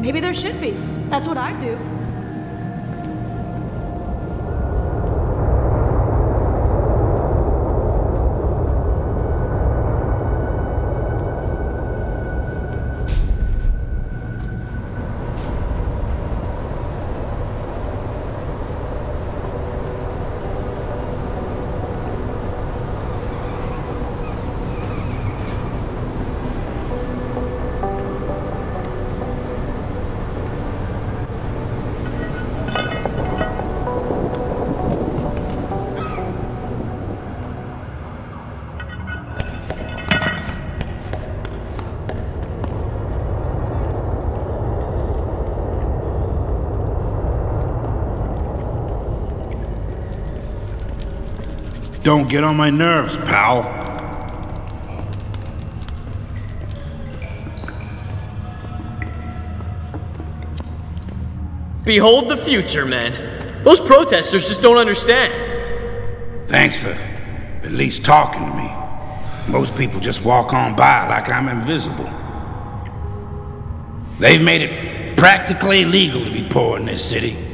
Maybe there should be. That's what I'd do. Don't get on my nerves, pal. Behold the future, man. Those protesters just don't understand. Thanks for at least talking to me. Most people just walk on by like I'm invisible. They've made it practically illegal to be poor in this city.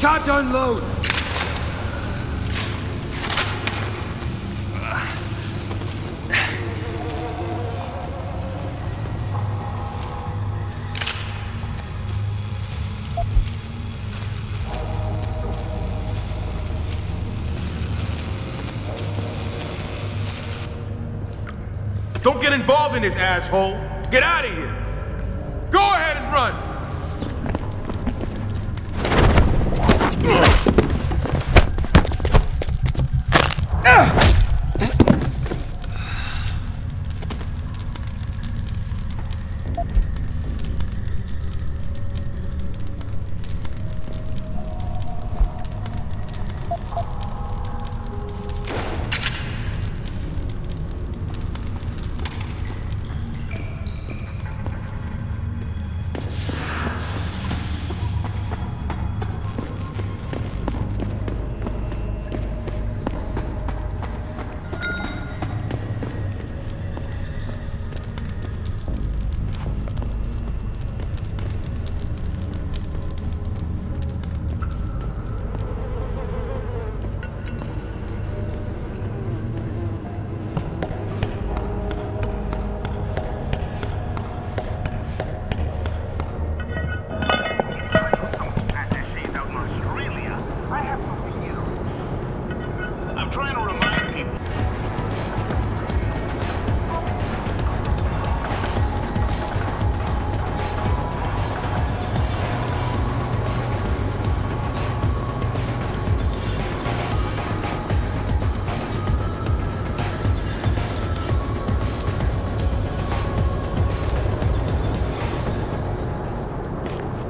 Time to unload! Don't get involved in this, asshole! Get out of here! Go ahead and run!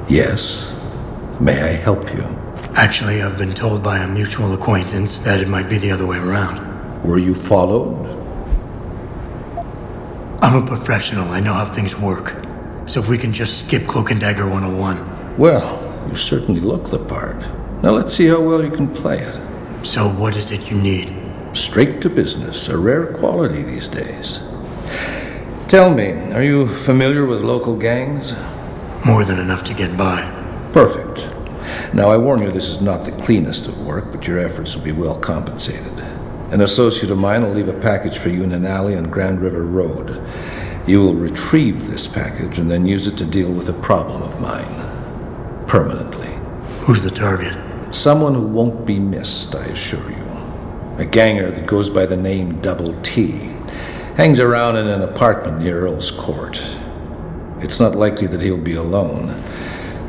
Yes. May I help you? Actually, I've been told by a mutual acquaintance that it might be the other way around. Were you followed? I'm a professional. I know how things work. So if we can just skip Cloak and Dagger 101. Well, you certainly look the part. Now let's see how well you can play it. So what is it you need? Straight to business, a rare quality these days. Tell me, are you familiar with local gangs? More than enough to get by. Perfect. Now I warn you, this is not the cleanest of work, but your efforts will be well compensated. An associate of mine will leave a package for you in an alley on Grand River Road. You will retrieve this package and then use it to deal with a problem of mine. Permanently. Who's the target? Someone who won't be missed, I assure you. A ganger that goes by the name Double T. Hangs around in an apartment near Earl's Court. It's not likely that he'll be alone,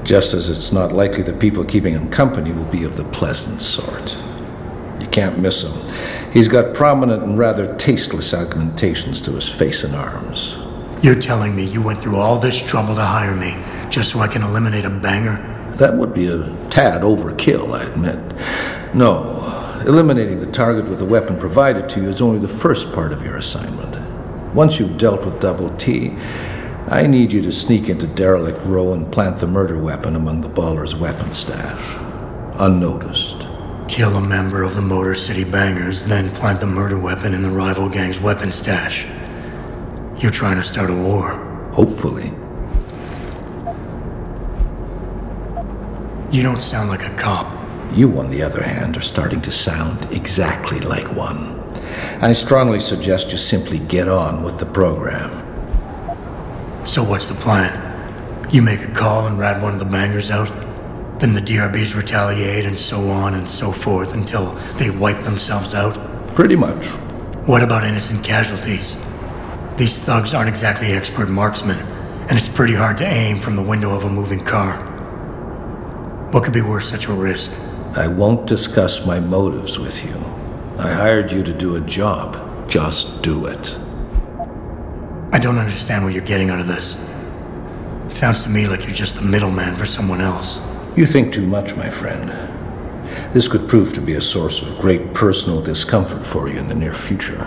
just as it's not likely the people keeping him company will be of the pleasant sort. You can't miss him. He's got prominent and rather tasteless augmentations to his face and arms. You're telling me you went through all this trouble to hire me, just so I can eliminate a banger? That would be a tad overkill, I admit. No, eliminating the target with the weapon provided to you is only the first part of your assignment. Once you've dealt with Double T, I need you to sneak into Derelict Row and plant the murder weapon among the Baller's weapon stash. Unnoticed. Kill a member of the Motor City Bangers, then plant the murder weapon in the rival gang's weapon stash. You're trying to start a war. Hopefully. You don't sound like a cop. You, on the other hand, are starting to sound exactly like one. I strongly suggest you simply get on with the program. So what's the plan? You make a call and rat one of the bangers out? Then the DRBs retaliate and so on and so forth until they wipe themselves out? Pretty much. What about innocent casualties? These thugs aren't exactly expert marksmen, and it's pretty hard to aim from the window of a moving car. What could be worth such a risk? I won't discuss my motives with you. I hired you to do a job. Just do it. I don't understand what you're getting out of this. It sounds to me like you're just the middleman for someone else. You think too much, my friend. This could prove to be a source of great personal discomfort for you in the near future.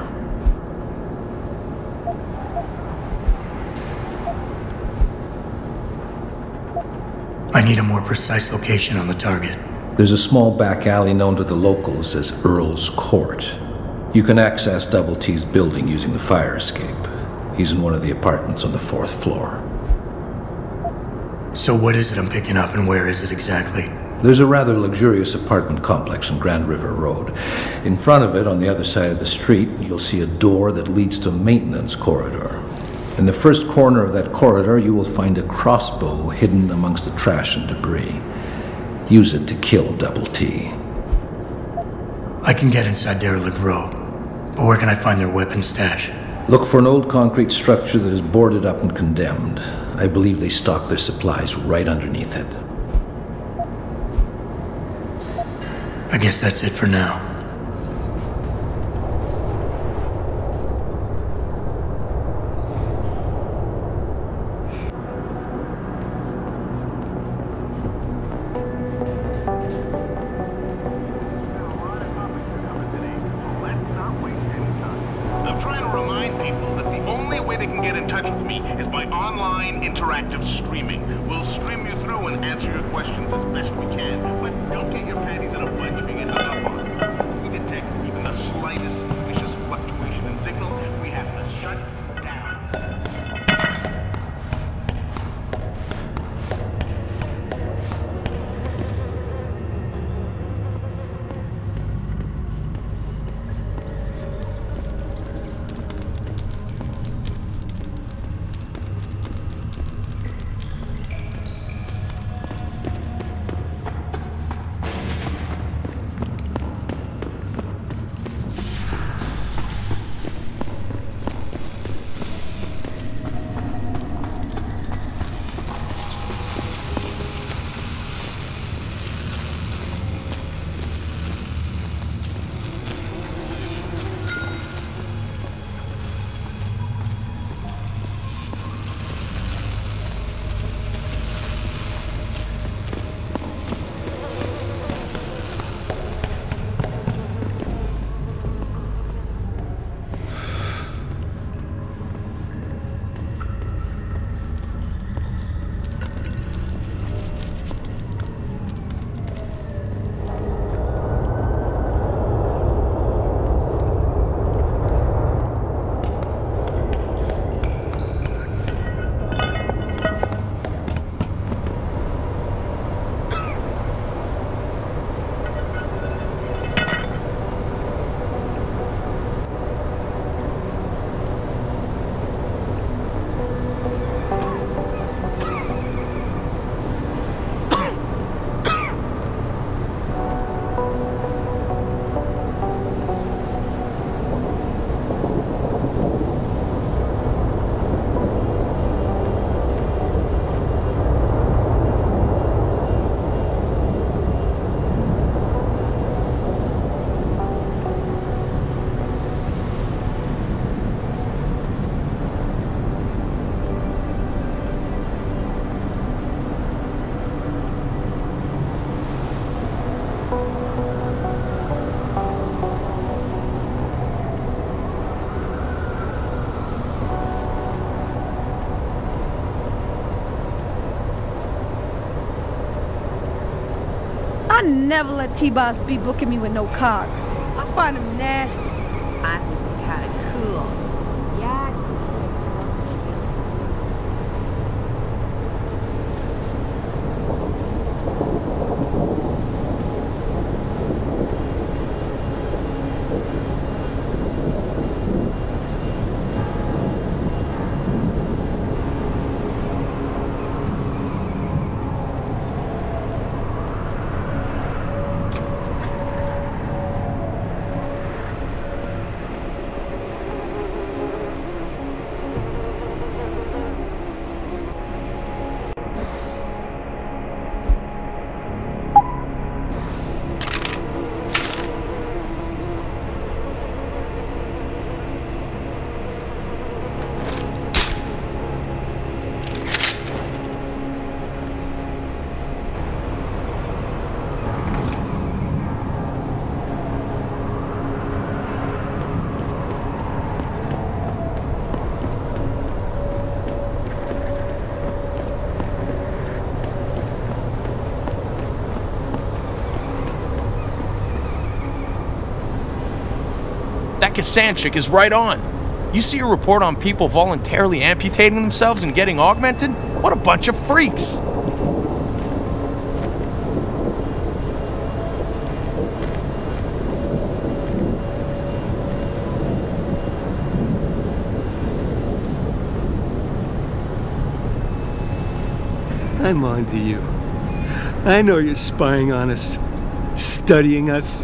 I need a more precise location on the target. There's a small back alley known to the locals as Earl's Court. You can access Double T's building using the fire escape. He's in one of the apartments on the 4th floor. So what is it I'm picking up and where is it exactly? There's a rather luxurious apartment complex on Grand River Road. In front of it, on the other side of the street, you'll see a door that leads to a maintenance corridor. In the first corner of that corridor, you will find a crossbow hidden amongst the trash and debris. Use it to kill Double T. I can get inside Derelict Row, but where can I find their weapon stash? Look for an old concrete structure that is boarded up and condemned. I believe they stock their supplies right underneath it. I guess that's it for now. never let T-Boss be booking me with no cards. I find him nasty. I think you're kind of cool. Yeah. That Cassandrze is right on. You see a report on people voluntarily amputating themselves and getting augmented? What a bunch of freaks! I'm on to you. I know you're spying on us, studying us.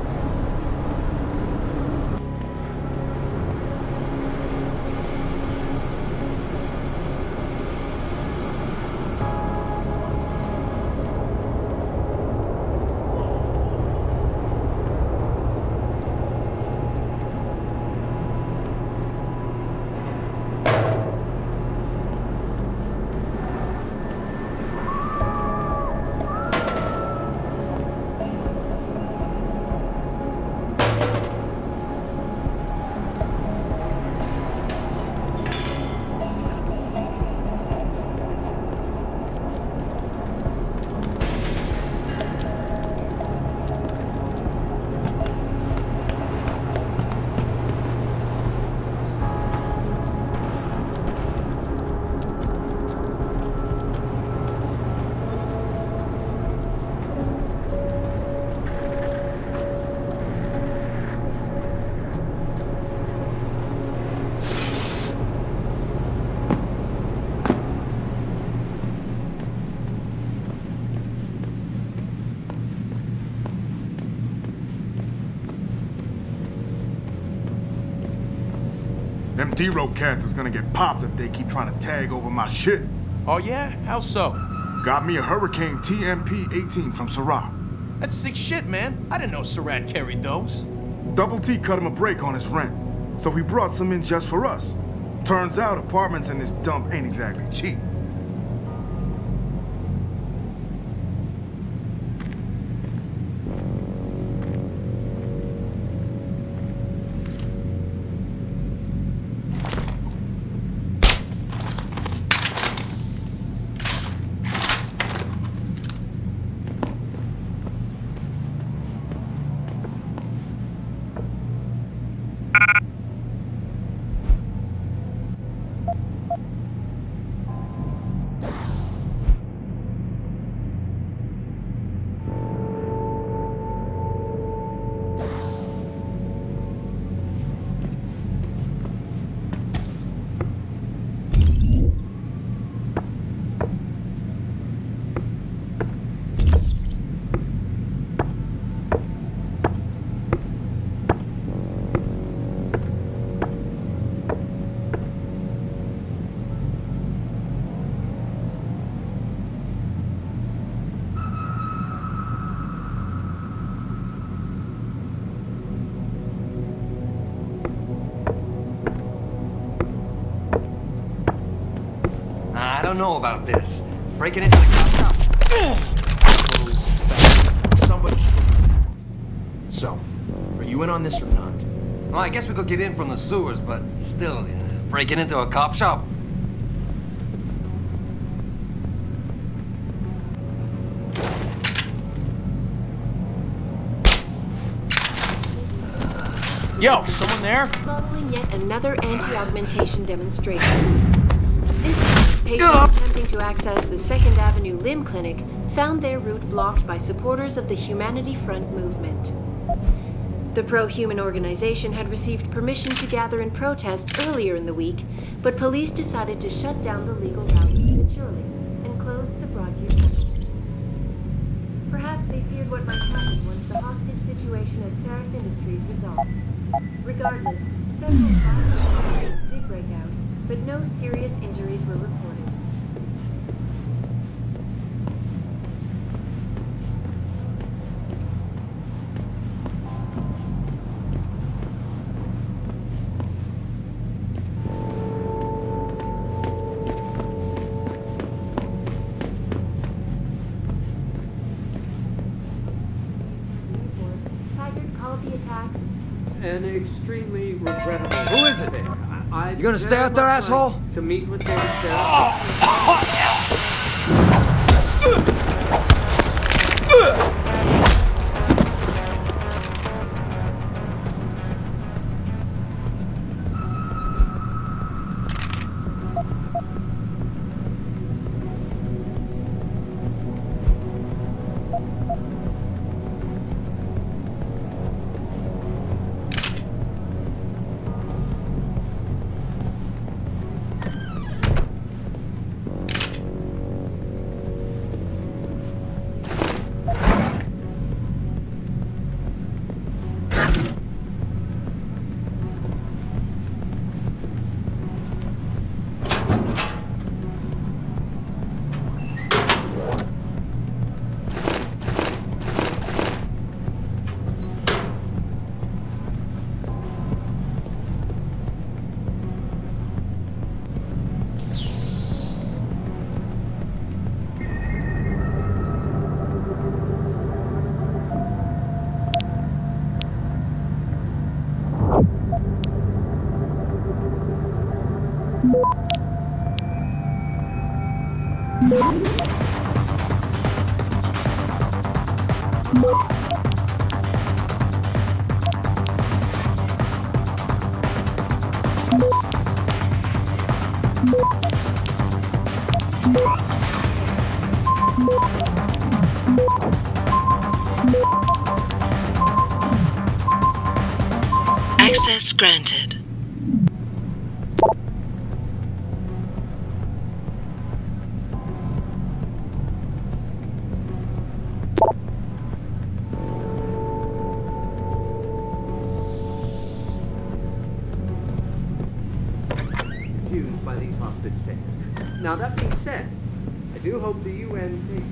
Them D-Row cats is gonna get popped if they keep trying to tag over my shit. Oh yeah? How so? Got me a Hurricane TMP-18 from Syrah. That's sick shit, man. I didn't know Surratt carried those. Double T cut him a break on his rent, so he brought some in just for us. Turns out apartments in this dump ain't exactly cheap. I don't know about this. Breaking into the cop shop. Somebody. So, are you in on this or not? Well, I guess we could get in from the sewers, but still, breaking into a cop shop. Yo, someone there? Following yet another anti-augmentation demonstration. This time, patients attempting to access the 2nd Avenue Limb Clinic found their route blocked by supporters of the Humanity Front movement. The pro-human organization had received permission to gather in protest earlier in the week, but police decided to shut down the legal route prematurely and closed the Broadview tunnel. Perhaps they feared what might happen once the hostage situation at Sarif Industries resolved. Regardless, several violent incidents did break out, but no serious injuries were reported. And extremely regrettable. Who is it? You gonna stay out there, asshole? To meet with their sheriff. Access granted. Used by these hostage takers. Now that being said, I do hope the UN takes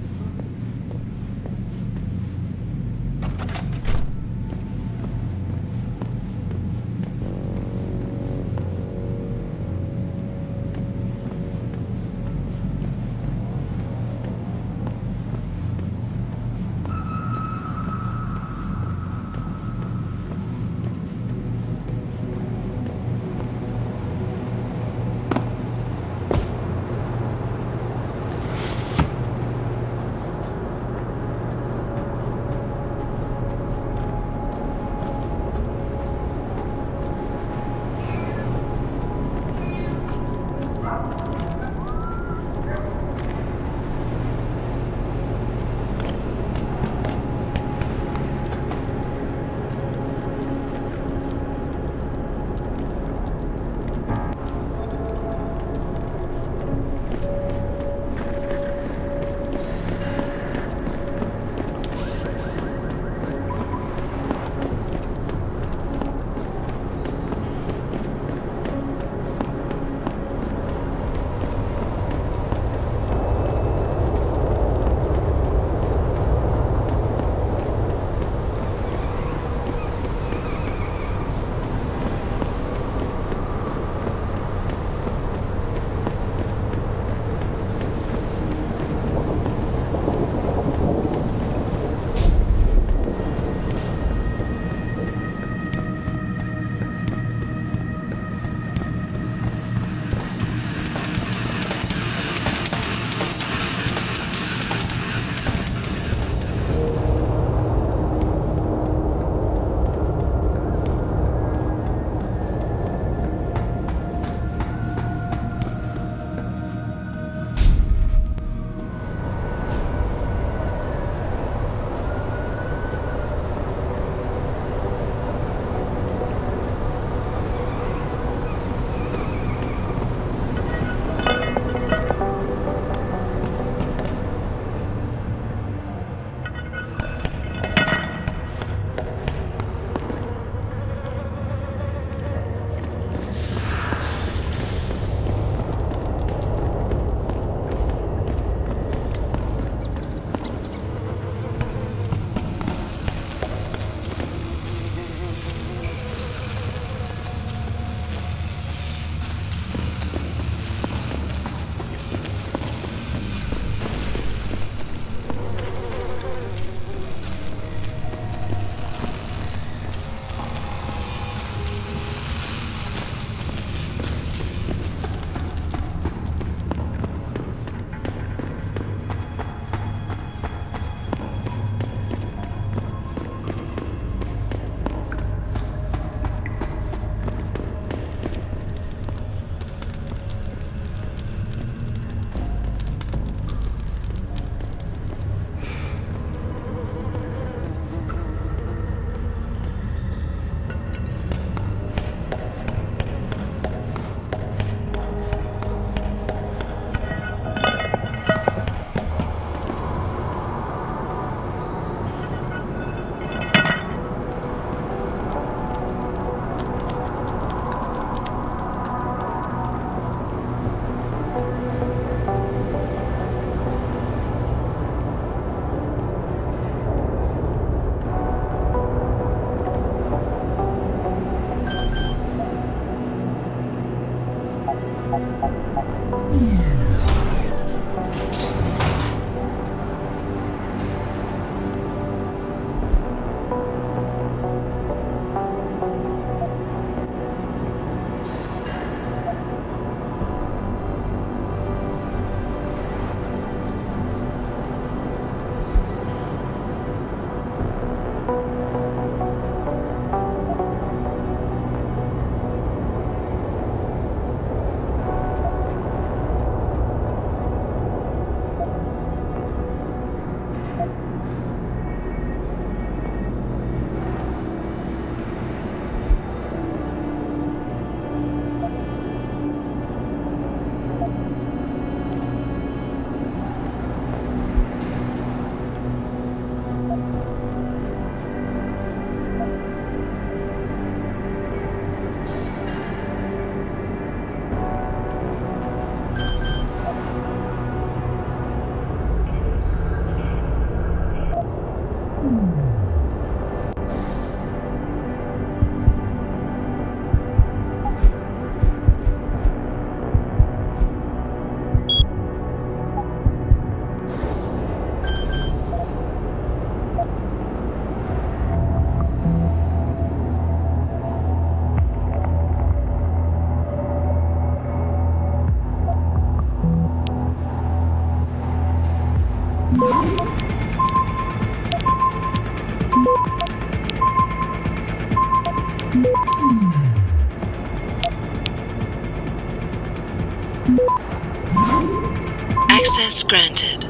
Access granted.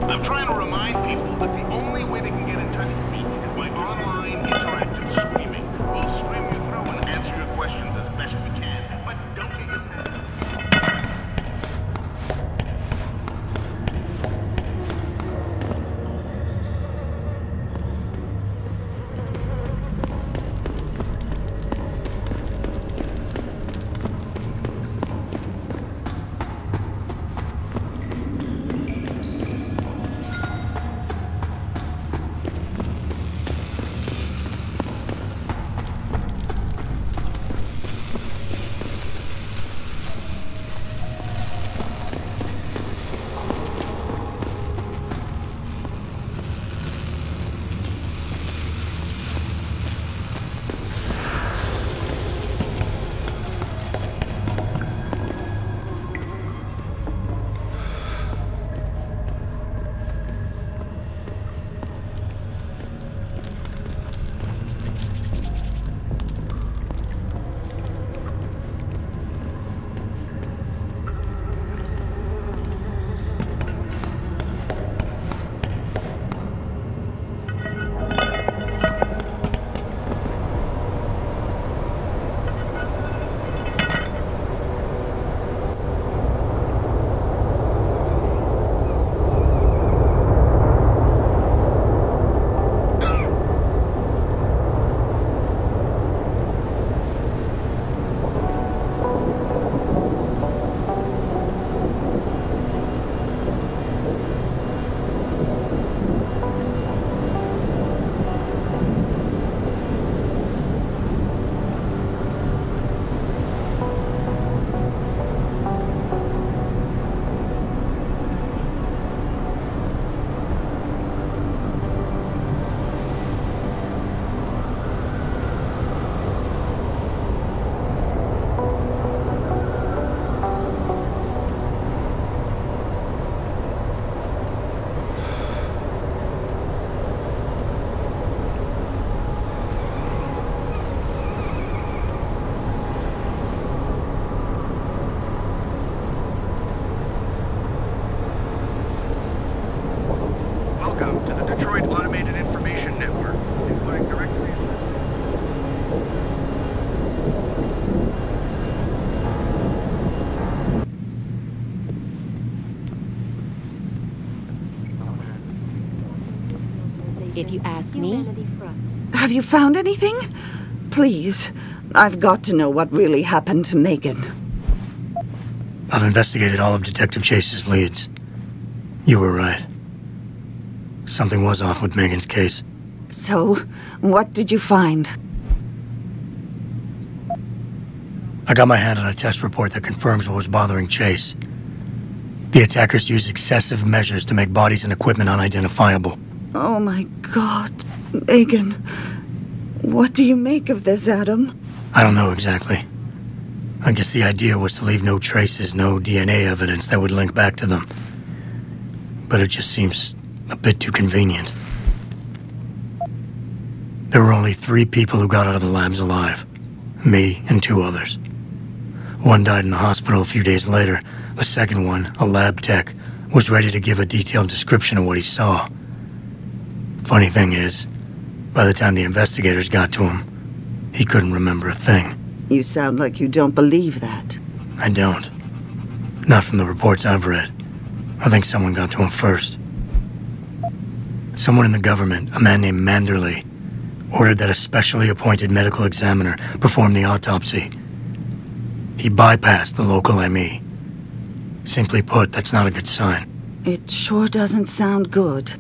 I'm trying to remind people that the only way they can get in touch with me is by online interactive streaming. We'll stream you through and answer your questions as best we can, but don't get your If you ask me... Have you found anything? Please, I've got to know what really happened to Megan. I've investigated all of Detective Chase's leads. You were right. Something was off with Megan's case. So, what did you find? I got my hand on a test report that confirms what was bothering Chase. The attackers used excessive measures to make bodies and equipment unidentifiable. Oh my God, Megan. What do you make of this, Adam? I don't know exactly. I guess the idea was to leave no traces, no DNA evidence that would link back to them. But it just seems a bit too convenient. There were only 3 people who got out of the labs alive. Me and 2 others. One died in the hospital a few days later. The second one, a lab tech, was ready to give a detailed description of what he saw. Funny thing is, by the time the investigators got to him, he couldn't remember a thing. You sound like you don't believe that. I don't. Not from the reports I've read. I think someone got to him first. Someone in the government, a man named Manderley, ordered that a specially appointed medical examiner perform the autopsy. He bypassed the local ME. Simply put, that's not a good sign. It sure doesn't sound good.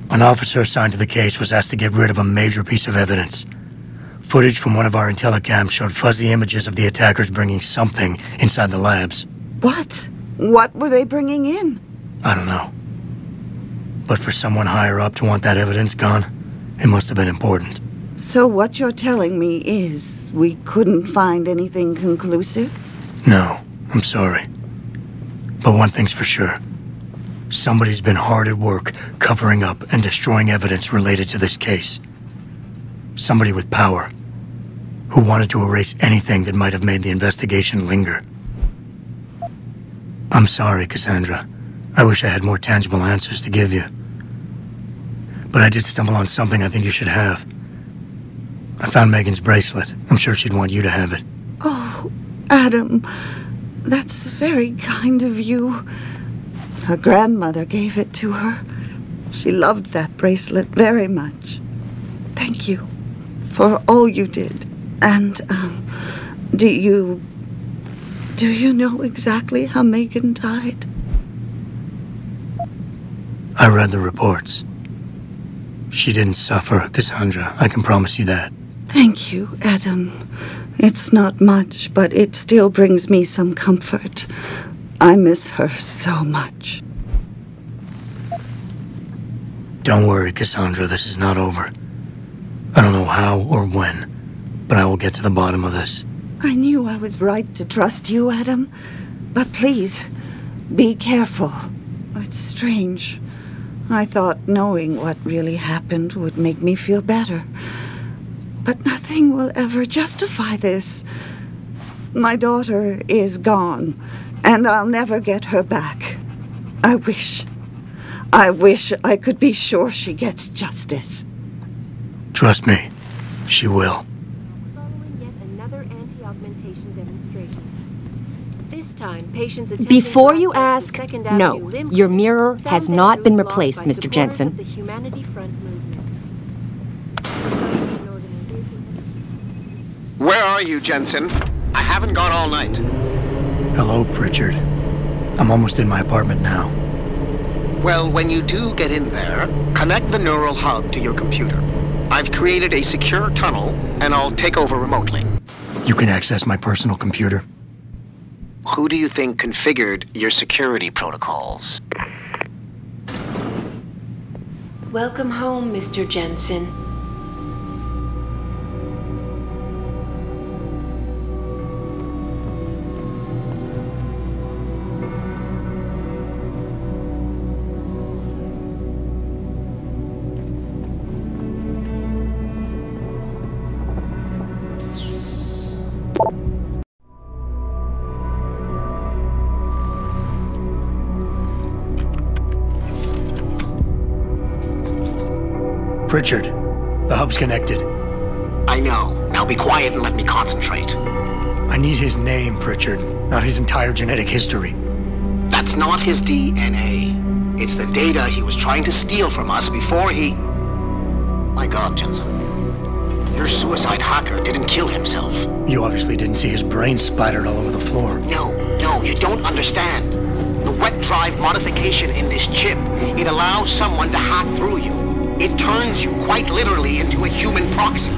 An officer assigned to the case was asked to get rid of a major piece of evidence. Footage from one of our intellicams showed fuzzy images of the attackers bringing something inside the labs. What? What were they bringing in? I don't know. But for someone higher up to want that evidence gone, it must have been important. So what you're telling me is we couldn't find anything conclusive? No, I'm sorry. But one thing's for sure. Somebody's been hard at work covering up and destroying evidence related to this case. Somebody with power, who wanted to erase anything that might have made the investigation linger. I'm sorry, Cassandra. I wish I had more tangible answers to give you. But I did stumble on something I think you should have. I found Megan's bracelet. I'm sure she'd want you to have it. Oh, Adam, that's very kind of you. Her grandmother gave it to her. She loved that bracelet very much. Thank you for all you did. And, do you know exactly how Megan died? I read the reports. She didn't suffer, Cassandra. I can promise you that. Thank you, Adam. It's not much, but it still brings me some comfort. I miss her so much. Don't worry, Cassandra. This is not over. I don't know how or when, but I will get to the bottom of this. I knew I was right to trust you, Adam. But please, be careful. It's strange. I thought knowing what really happened would make me feel better. But nothing will ever justify this. My daughter is gone, and I'll never get her back. I wish I could be sure she gets justice. Trust me, she will. Before you ask, no, your mirror has not been replaced, Mr. Jensen. Where are you, Jensen? I haven't gone all night. Hello, Pritchard. I'm almost in my apartment now. Well, when you do get in there, connect the neural hub to your computer. I've created a secure tunnel, and I'll take over remotely. You can access my personal computer. Who do you think configured your security protocols? Welcome home, Mr. Jensen. Pritchard, the hub's connected. I know. Now be quiet and let me concentrate. I need his name, Pritchard, not his entire genetic history. That's not his DNA. It's the data he was trying to steal from us before he... My God, Jensen. Your suicide hacker didn't kill himself. You obviously didn't see his brain splattered all over the floor. No, you don't understand. The wet drive modification in this chip, it allows someone to hack through you. It turns you quite literally into a human proxy.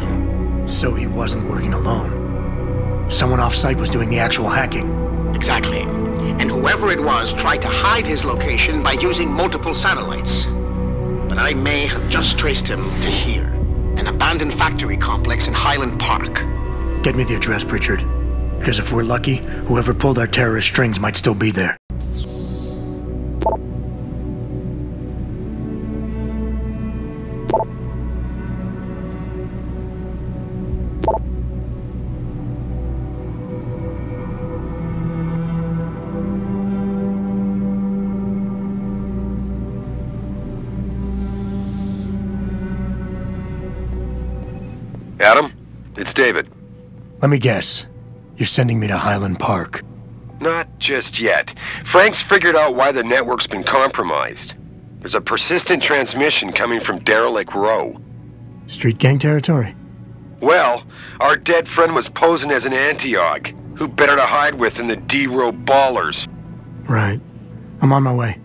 So he wasn't working alone. Someone off-site was doing the actual hacking. Exactly. And whoever it was tried to hide his location by using multiple satellites. But I may have just traced him to here, an abandoned factory complex in Highland Park. Get me the address, Pritchard. Because if we're lucky, whoever pulled our terrorist strings might still be there. Adam, it's David. Let me guess. You're sending me to Highland Park. Not just yet. Frank's figured out why the network's been compromised. There's a persistent transmission coming from Derelict Row. Street gang territory? Well, our dead friend was posing as an anti-aug. Who better to hide with than the D-Row ballers? Right. I'm on my way.